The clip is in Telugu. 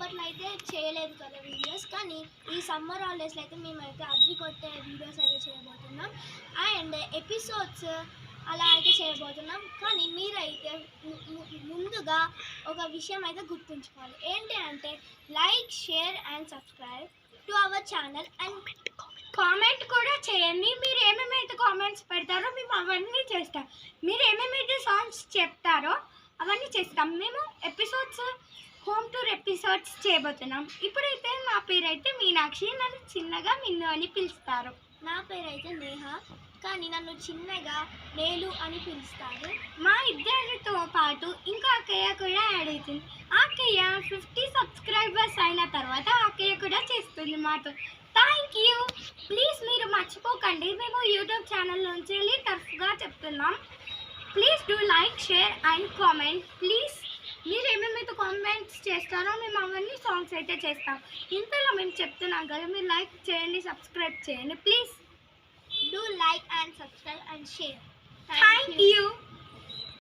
అప్పట్లో అయితే చేయలేదు కదా వీడియోస్, కానీ ఈ సమ్మర్ హాలిడేస్లో అయితే మేమైతే అదిరి కొట్టే వీడియోస్ అయితే చేయబోతున్నాం అండ్ ఎపిసోడ్స్ అలా అయితే చేయబోతున్నాం. కానీ మీరైతే ముందుగా ఒక విషయం అయితే గుర్తుంచుకోవాలి, ఏంటి అంటే like, share and subscribe to our channel and comment కూడా చేయండి. మీరు ఏమేమైతే కామెంట్స్ పెడతారో మేము అవన్నీ చేస్తాం. మీరు ఏమేమైతే సాంగ్స్ చెప్తారో అవన్నీ చేస్తాం. మేము ఎపిసోడ్స్, హోమ్ టూర్ ఎపిసోడ్స్ చేయబోతున్నాం. ఇప్పుడైతే నా పేరైతే మీనాక్షి, నన్ను చిన్నగా మిన్ను అని పిలుస్తారు. నా పేరైతే నేహ, కానీ నన్ను చిన్నగా నేలు అని పిలుస్తారు. మా ఇద్దరితో పాటు ఇంకా అక్కయ్య కూడా యాడ్ అవుతుంది. అక్కయ్య 50 సబ్స్క్రైబర్స్ అయిన తర్వాత అక్కయ్య కూడా చేస్తుంది మాతో. Thank you. ప్లీజ్ మీరు మర్చిపోకండి, మేము యూట్యూబ్ ఛానల్ నుంచి వెళ్ళి తరచుగా చెప్తున్నాం. Please do like, share and comment. Please మీరు ఏమేమైతే కామెంట్స్ చేస్తారో మేము అవన్నీ సాంగ్స్ అయితే చేస్తాం. ఇంతలో మేము చెప్తున్నాం కదా, మీరు లైక్ చేయండి, సబ్స్క్రైబ్ చేయండి. Please do like and subscribe and share. Thank you.